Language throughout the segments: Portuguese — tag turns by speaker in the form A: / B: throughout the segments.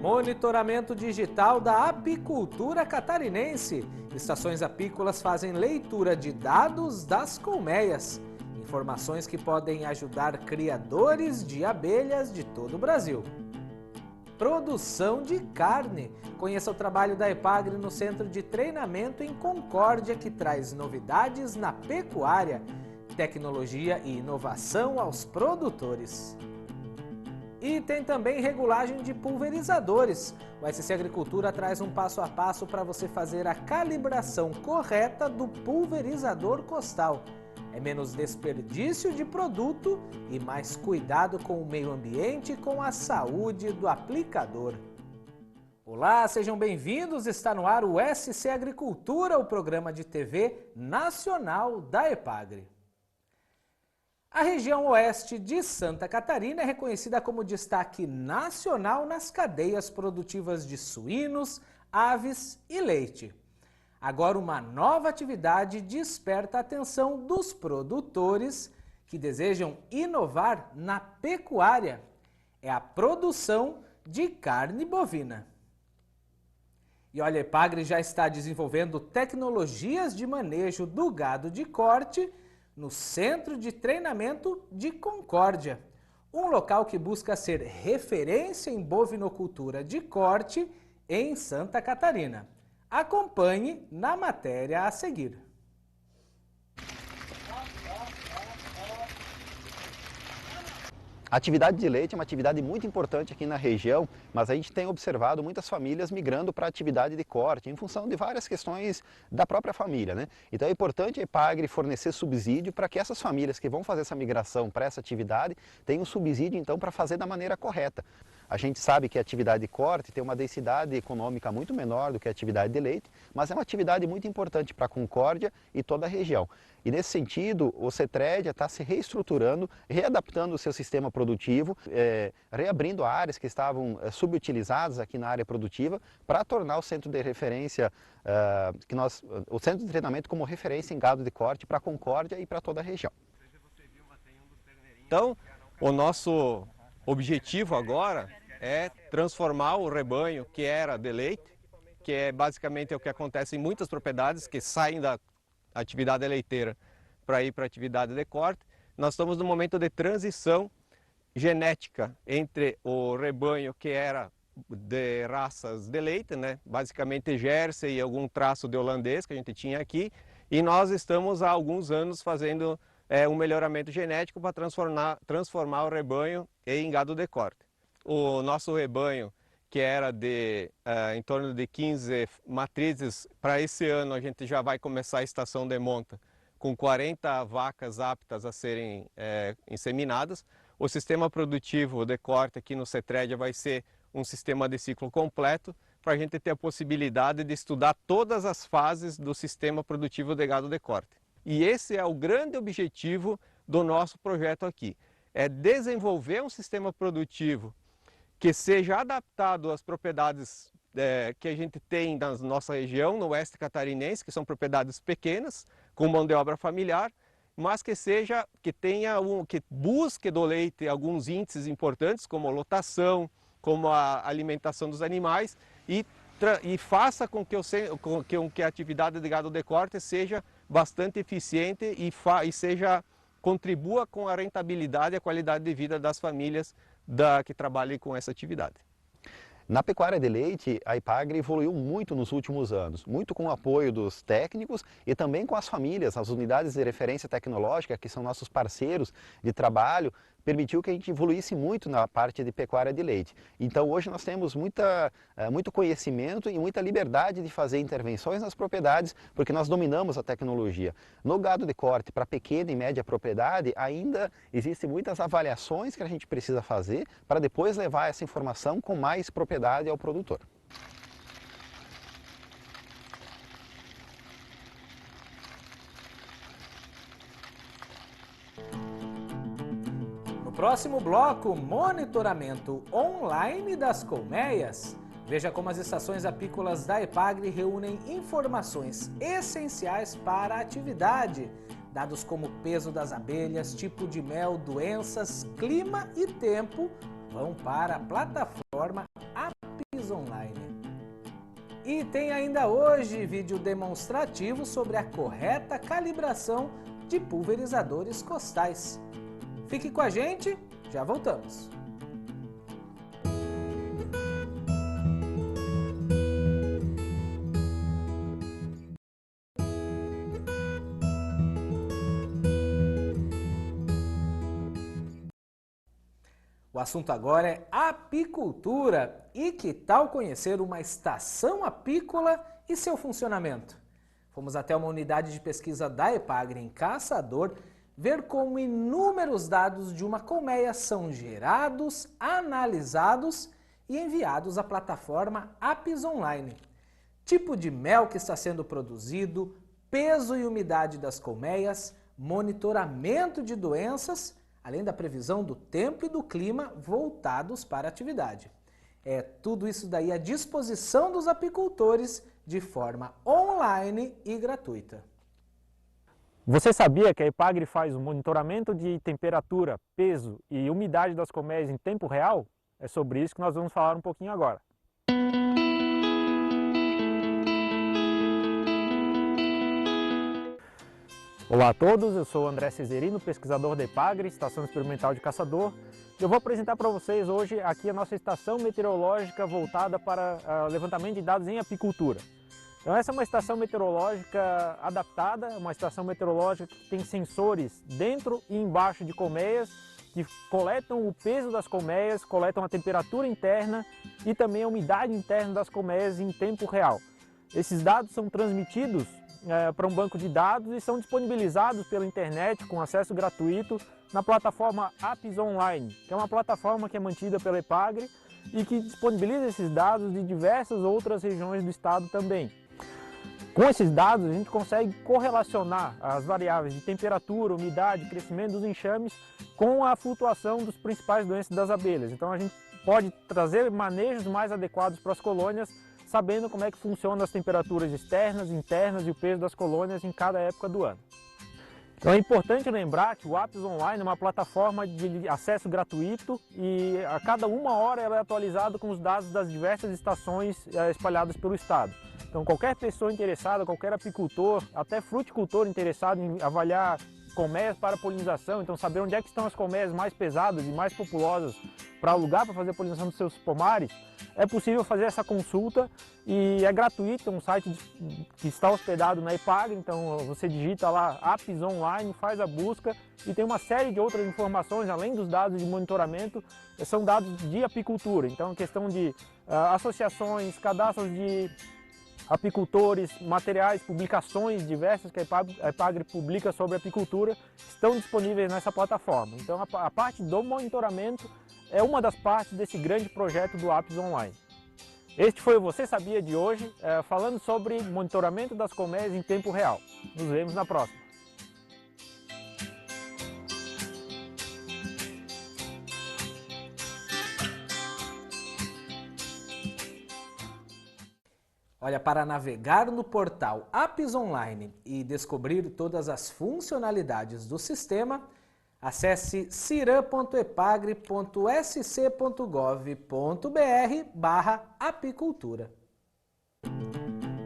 A: Monitoramento digital da apicultura catarinense. Estações apícolas fazem leitura de dados das colmeias. Informações que podem ajudar criadores de abelhas de todo o Brasil. Produção de carne. Conheça o trabalho da EPAGRE no Centro de Treinamento em Concórdia, que traz novidades na pecuária, tecnologia e inovação aos produtores. E tem também regulagem de pulverizadores. O SC Agricultura traz um passo a passo para você fazer a calibração correta do pulverizador costal. É menos desperdício de produto e mais cuidado com o meio ambiente e com a saúde do aplicador. Olá, sejam bem-vindos. Está no ar o SC Agricultura, o programa de TV nacional da EPAGRE. A região oeste de Santa Catarina é reconhecida como destaque nacional nas cadeias produtivas de suínos, aves e leite. Agora, uma nova atividade desperta a atenção dos produtores que desejam inovar na pecuária. É a produção de carne bovina. E olha, a EPAGRE já está desenvolvendo tecnologias de manejo do gado de corte no Centro de Treinamento de Concórdia, um local que busca ser referência em bovinocultura de corte em Santa Catarina. Acompanhe na matéria a seguir.
B: A atividade de leite é uma atividade muito importante aqui na região, mas a gente tem observado muitas famílias migrando para a atividade de corte, em função de várias questões da própria família, né? Então é importante a EPAGRE fornecer subsídio para que essas famílias que vão fazer essa migração para essa atividade tenham subsídio então para fazer da maneira correta. A gente sabe que a atividade de corte tem uma densidade econômica muito menor do que a atividade de leite, mas é uma atividade muito importante para a Concórdia e toda a região. E nesse sentido, o CETRED está se reestruturando, readaptando o seu sistema produtivo, reabrindo áreas que estavam subutilizadas aqui na área produtiva, para tornar o centro de referência, o centro de treinamento como referência em gado de corte para a Concórdia e para toda a região.
C: Então, o nosso objetivo agora é transformar o rebanho que era de leite, que é basicamente o que acontece em muitas propriedades que saem da atividade leiteira para ir para a atividade de corte. Nós estamos no momento de transição genética entre o rebanho que era de raças de leite, né? Basicamente Jersey e algum traço de holandês que a gente tinha aqui, e nós estamos há alguns anos fazendo um melhoramento genético para transformar o rebanho em gado de corte. O nosso rebanho, que era de em torno de 15 matrizes, para esse ano a gente já vai começar a estação de monta com 40 vacas aptas a serem inseminadas. O sistema produtivo de corte aqui no CETRED vai ser um sistema de ciclo completo, para a gente ter a possibilidade de estudar todas as fases do sistema produtivo de gado de corte. E esse é o grande objetivo do nosso projeto aqui, é desenvolver um sistema produtivo que seja adaptado às propriedades que a gente tem na nossa região, no oeste catarinense, que são propriedades pequenas, com mão de obra familiar, mas que que busque do leite alguns índices importantes, como a lotação, como a alimentação dos animais, e faça com que a atividade de gado de corte seja bastante eficiente e contribua com a rentabilidade e a qualidade de vida das famílias que trabalhem com essa atividade.
B: Na pecuária de leite, a EPAGRE evoluiu muito nos últimos anos, muito com o apoio dos técnicos e também com as famílias, as unidades de referência tecnológica, que são nossos parceiros de trabalho, permitiu que a gente evoluísse muito na parte de pecuária de leite. Então hoje nós temos muito conhecimento e muita liberdade de fazer intervenções nas propriedades, porque nós dominamos a tecnologia. No gado de corte, para pequena e média propriedade, ainda existem muitas avaliações que a gente precisa fazer para depois levar essa informação com mais propriedade ao produtor.
A: No próximo bloco, monitoramento online das colmeias. Veja como as estações apícolas da EPAGRE reúnem informações essenciais para a atividade. Dados como peso das abelhas, tipo de mel, doenças, clima e tempo vão para a plataforma Online. E tem ainda hoje vídeo demonstrativo sobre a correta calibração de pulverizadores costais. Fique com a gente, já voltamos. O assunto agora é apicultura. E que tal conhecer uma estação apícola e seu funcionamento? Fomos até uma unidade de pesquisa da EPAGRE em Caçador ver como inúmeros dados de uma colmeia são gerados, analisados e enviados à plataforma Apis Online. Tipo de mel que está sendo produzido, peso e umidade das colmeias, monitoramento de doenças, além da previsão do tempo e do clima voltados para a atividade. É tudo isso daí à disposição dos apicultores de forma online e gratuita.
D: Você sabia que a EPAGRE faz o monitoramento de temperatura, peso e umidade das colmeias em tempo real? É sobre isso que nós vamos falar um pouquinho agora. Olá a todos, eu sou o André Cesarino, pesquisador da EPAGRE, Estação Experimental de Caçador. Eu vou apresentar para vocês hoje aqui a nossa estação meteorológica voltada para levantamento de dados em apicultura. Então essa é uma estação meteorológica adaptada, uma estação meteorológica que tem sensores dentro e embaixo de colmeias, que coletam o peso das colmeias, coletam a temperatura interna e também a umidade interna das colmeias em tempo real. Esses dados são transmitidos para um banco de dados e são disponibilizados pela internet com acesso gratuito na plataforma Apis Online, que é uma plataforma que é mantida pela EPAGRE e que disponibiliza esses dados de diversas outras regiões do estado também. Com esses dados a gente consegue correlacionar as variáveis de temperatura, umidade, crescimento dos enxames com a flutuação dos principais doenças das abelhas. Então a gente pode trazer manejos mais adequados para as colônias, sabendo como é que funcionam as temperaturas externas, internas e o peso das colônias em cada época do ano. Então é importante lembrar que o Apis Online é uma plataforma de acesso gratuito e a cada uma hora ela é atualizada com os dados das diversas estações espalhadas pelo estado. Então qualquer pessoa interessada, qualquer apicultor, até fruticultor interessado em avaliar colmeias para polinização, então saber onde é que estão as colmeias mais pesadas e mais populosas para alugar para fazer a polinização dos seus pomares, é possível fazer essa consulta e é gratuito, é um site que está hospedado na EPAGRE, então você digita lá Apis Online, faz a busca e tem uma série de outras informações, além dos dados de monitoramento, são dados de apicultura, então questão de associações, cadastros de apicultores, materiais, publicações diversas que a EPAGRE publica sobre apicultura estão disponíveis nessa plataforma. Então a parte do monitoramento é uma das partes desse grande projeto do Apis Online. Este foi o Você Sabia de hoje, falando sobre monitoramento das colmeias em tempo real. Nos vemos na próxima.
A: Olha, para navegar no portal Apis Online e descobrir todas as funcionalidades do sistema, acesse ciram.epagre.sc.gov.br/apicultura.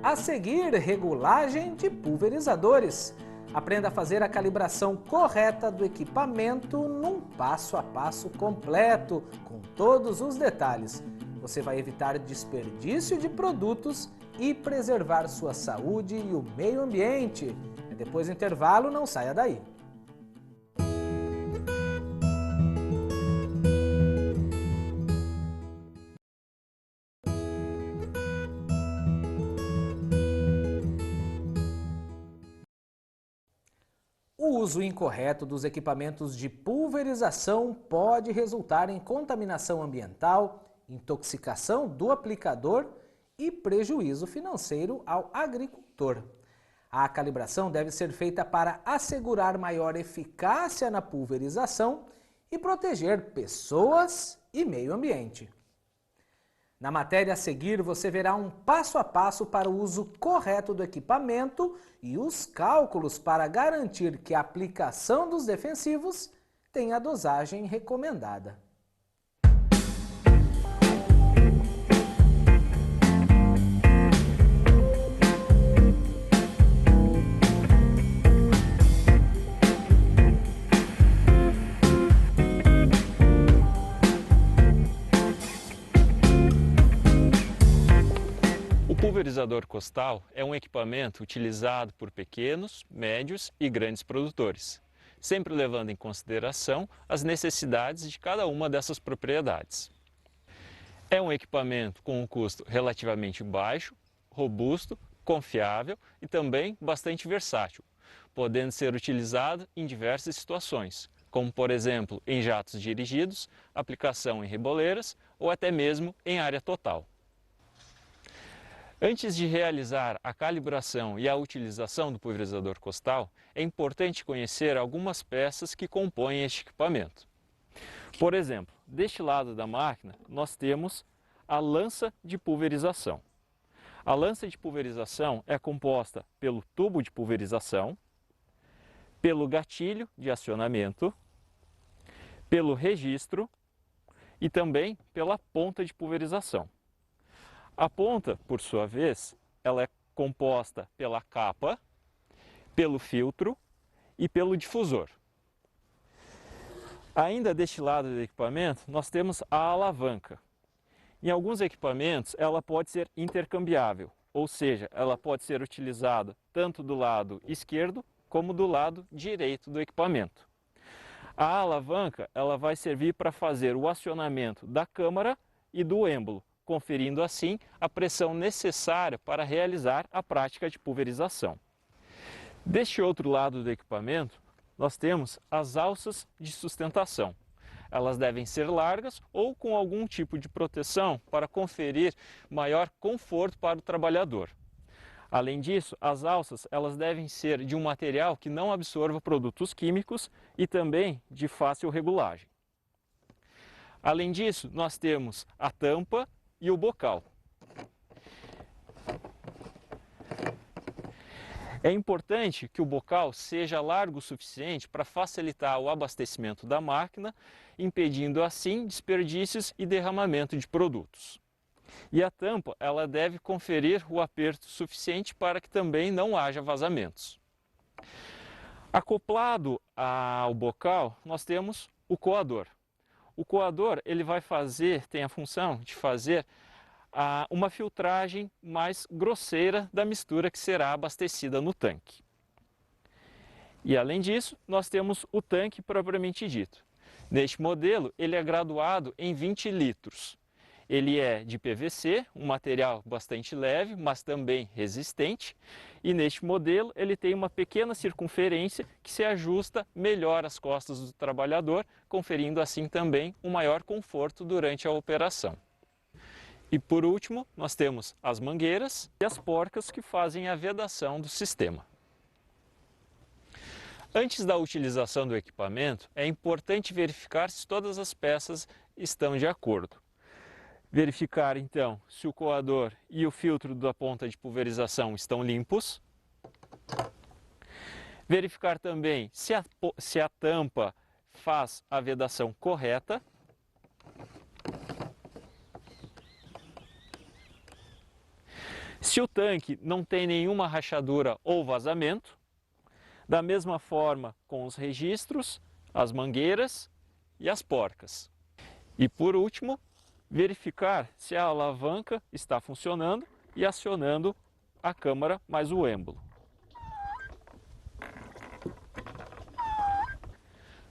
A: A seguir, regulagem de pulverizadores. Aprenda a fazer a calibração correta do equipamento num passo a passo completo, com todos os detalhes. Você vai evitar desperdício de produtos e preservar sua saúde e o meio ambiente. Depois do intervalo, não saia daí. O uso incorreto dos equipamentos de pulverização pode resultar em contaminação ambiental, intoxicação do aplicador e prejuízo financeiro ao agricultor. A calibração deve ser feita para assegurar maior eficácia na pulverização e proteger pessoas e meio ambiente. Na matéria a seguir, você verá um passo a passo para o uso correto do equipamento e os cálculos para garantir que a aplicação dos defensivos tenha a dosagem recomendada.
E: Pulverizador costal é um equipamento utilizado por pequenos, médios e grandes produtores, sempre levando em consideração as necessidades de cada uma dessas propriedades. É um equipamento com um custo relativamente baixo, robusto, confiável e também bastante versátil, podendo ser utilizado em diversas situações, como por exemplo em jatos dirigidos, aplicação em reboleiras ou até mesmo em área total. Antes de realizar a calibração e a utilização do pulverizador costal, é importante conhecer algumas peças que compõem este equipamento. Por exemplo, deste lado da máquina nós temos a lança de pulverização. A lança de pulverização é composta pelo tubo de pulverização, pelo gatilho de acionamento, pelo registro e também pela ponta de pulverização. A ponta, por sua vez, ela é composta pela capa, pelo filtro e pelo difusor. Ainda deste lado do equipamento, nós temos a alavanca. Em alguns equipamentos, ela pode ser intercambiável, ou seja, ela pode ser utilizada tanto do lado esquerdo como do lado direito do equipamento. A alavanca ela vai servir para fazer o acionamento da câmara e do êmbolo, conferindo assim a pressão necessária para realizar a prática de pulverização. Deste outro lado do equipamento, nós temos as alças de sustentação. Elas devem ser largas ou com algum tipo de proteção para conferir maior conforto para o trabalhador. Além disso, as alças elas devem ser de um material que não absorva produtos químicos e também de fácil regulagem. Além disso, nós temos a tampa e o bocal. É importante que o bocal seja largo o suficiente para facilitar o abastecimento da máquina, impedindo assim desperdícios e derramamento de produtos. E a tampa ela deve conferir o aperto suficiente para que também não haja vazamentos. Acoplado ao bocal, nós temos o coador. O coador ele tem a função de fazer uma filtragem mais grosseira da mistura que será abastecida no tanque. E além disso, nós temos o tanque propriamente dito. Neste modelo, ele é graduado em 20 litros. Ele é de PVC, um material bastante leve, mas também resistente. E neste modelo, ele tem uma pequena circunferência que se ajusta melhor às costas do trabalhador, conferindo assim também um maior conforto durante a operação. E por último, nós temos as mangueiras e as porcas que fazem a vedação do sistema. Antes da utilização do equipamento, é importante verificar se todas as peças estão de acordo. Verificar então se o coador e o filtro da ponta de pulverização estão limpos. Verificar também se a tampa faz a vedação correta. Se o tanque não tem nenhuma rachadura ou vazamento. Da mesma forma com os registros, as mangueiras e as porcas. E por último, verificar se a alavanca está funcionando e acionando a câmara mais o êmbolo.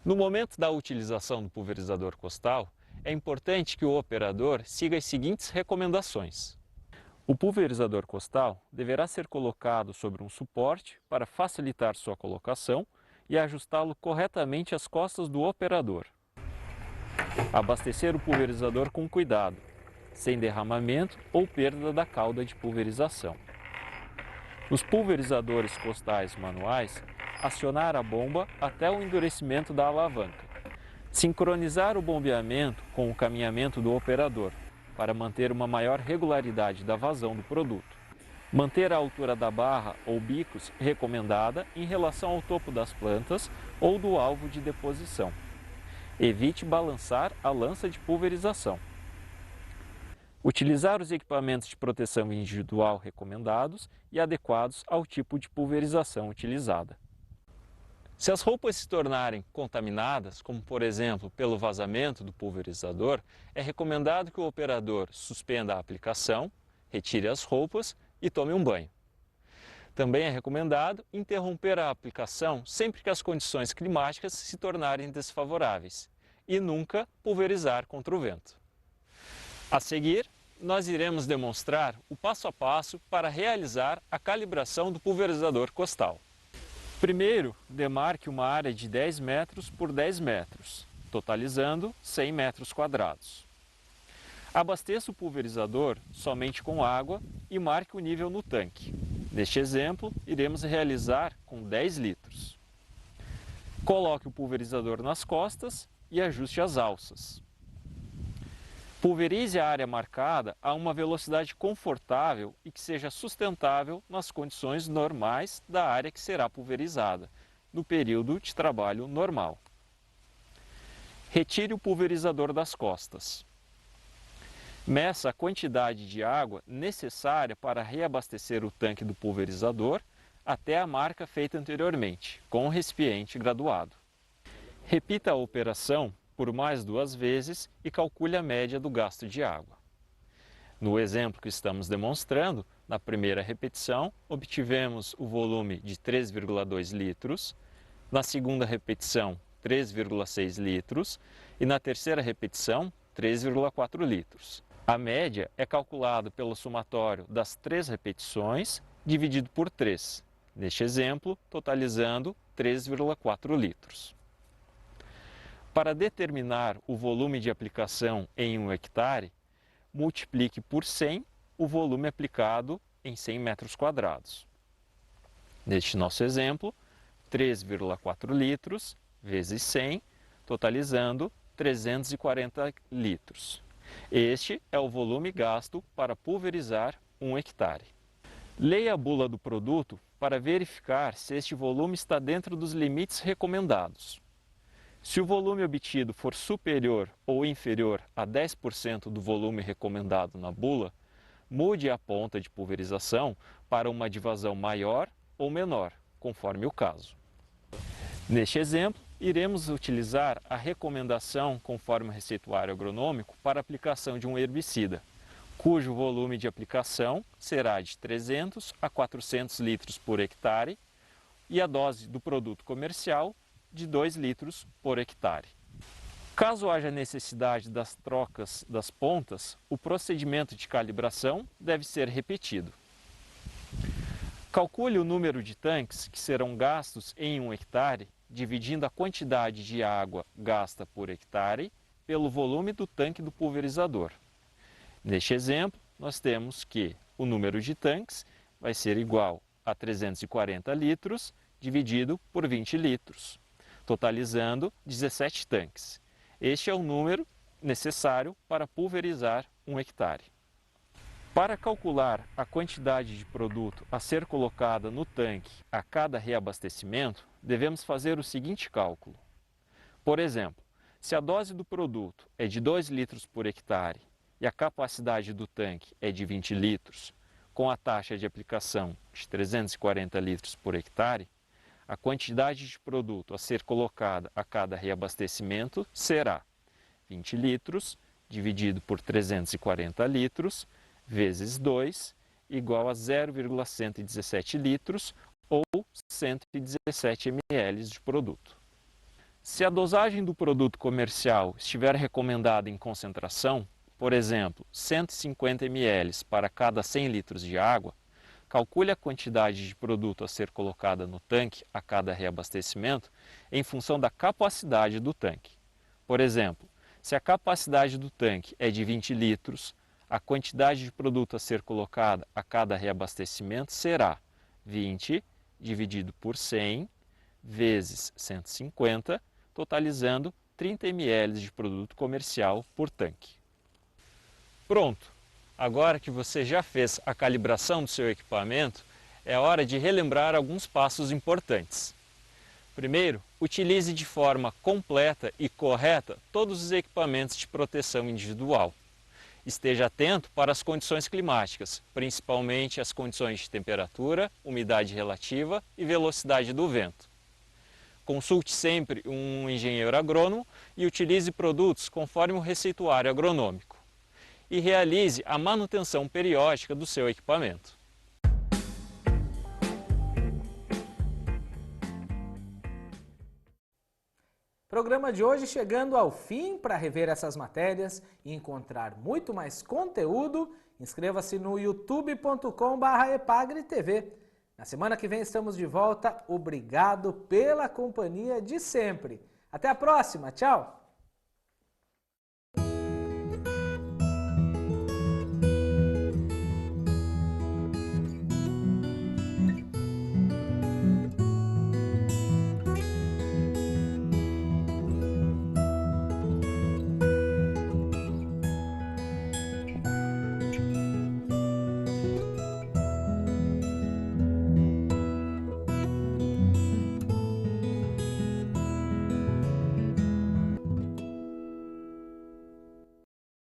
E: No momento da utilização do pulverizador costal, é importante que o operador siga as seguintes recomendações. O pulverizador costal deverá ser colocado sobre um suporte para facilitar sua colocação e ajustá-lo corretamente às costas do operador. Abastecer o pulverizador com cuidado, sem derramamento ou perda da cauda de pulverização. Nos pulverizadores costais manuais, acionar a bomba até o endurecimento da alavanca. Sincronizar o bombeamento com o caminhamento do operador, para manter uma maior regularidade da vazão do produto. Manter a altura da barra ou bicos recomendada em relação ao topo das plantas ou do alvo de deposição. Evite balançar a lança de pulverização. Utilizar os equipamentos de proteção individual recomendados e adequados ao tipo de pulverização utilizada. Se as roupas se tornarem contaminadas, como por exemplo pelo vazamento do pulverizador, é recomendado que o operador suspenda a aplicação, retire as roupas e tome um banho. Também é recomendado interromper a aplicação sempre que as condições climáticas se tornarem desfavoráveis e nunca pulverizar contra o vento. A seguir, nós iremos demonstrar o passo a passo para realizar a calibração do pulverizador costal. Primeiro, demarque uma área de 10 metros por 10 metros, totalizando 100 metros quadrados. Abasteça o pulverizador somente com água e marque o nível no tanque. Neste exemplo, iremos realizar com 10 litros. Coloque o pulverizador nas costas e ajuste as alças. Pulverize a área marcada a uma velocidade confortável e que seja sustentável nas condições normais da área que será pulverizada, no período de trabalho normal. Retire o pulverizador das costas. Meça a quantidade de água necessária para reabastecer o tanque do pulverizador até a marca feita anteriormente, com o recipiente graduado. Repita a operação por mais 2 vezes e calcule a média do gasto de água. No exemplo que estamos demonstrando, na primeira repetição, obtivemos o volume de 3,2 litros, na segunda repetição, 3,6 litros e na terceira repetição, 3,4 litros. A média é calculada pelo somatório das 3 repetições dividido por 3, neste exemplo, totalizando 3,4 litros. Para determinar o volume de aplicação em 1 hectare, multiplique por 100 o volume aplicado em 100 metros quadrados. Neste nosso exemplo, 3,4 litros vezes 100, totalizando 340 litros. Este é o volume gasto para pulverizar 1 hectare. Leia a bula do produto para verificar se este volume está dentro dos limites recomendados. Se o volume obtido for superior ou inferior a 10% do volume recomendado na bula, mude a ponta de pulverização para uma de vazão maior ou menor, conforme o caso. Neste exemplo, iremos utilizar a recomendação conforme o receituário agronômico para aplicação de um herbicida, cujo volume de aplicação será de 300 a 400 litros por hectare e a dose do produto comercial de 2 litros por hectare. Caso haja necessidade das trocas das pontas, o procedimento de calibração deve ser repetido. Calcule o número de tanques que serão gastos em 1 hectare, dividindo a quantidade de água gasta por hectare pelo volume do tanque do pulverizador. Neste exemplo, nós temos que o número de tanques vai ser igual a 340 litros dividido por 20 litros, totalizando 17 tanques. Este é o número necessário para pulverizar 1 hectare. Para calcular a quantidade de produto a ser colocada no tanque a cada reabastecimento, devemos fazer o seguinte cálculo. Por exemplo, se a dose do produto é de 2 litros por hectare e a capacidade do tanque é de 20 litros, com a taxa de aplicação de 340 litros por hectare, a quantidade de produto a ser colocada a cada reabastecimento será 20 litros dividido por 340 litros vezes 2 igual a 0,117 litros ou 117 ml de produto. Se a dosagem do produto comercial estiver recomendada em concentração, por exemplo, 150 ml para cada 100 litros de água, calcule a quantidade de produto a ser colocada no tanque a cada reabastecimento em função da capacidade do tanque. Por exemplo, se a capacidade do tanque é de 20 litros, a quantidade de produto a ser colocada a cada reabastecimento será 20 dividido por 100 vezes 150, totalizando 30 ml de produto comercial por tanque. Pronto! Agora que você já fez a calibração do seu equipamento, é hora de relembrar alguns passos importantes. Primeiro, utilize de forma completa e correta todos os equipamentos de proteção individual. Esteja atento para as condições climáticas, principalmente as condições de temperatura, umidade relativa e velocidade do vento. Consulte sempre um engenheiro agrônomo e utilize produtos conforme o receituário agronômico. E realize a manutenção periódica do seu equipamento.
A: Programa de hoje chegando ao fim. Para rever essas matérias e encontrar muito mais conteúdo, inscreva-se no youtube.com/epagretv. Na semana que vem estamos de volta. Obrigado pela companhia de sempre. Até a próxima. Tchau!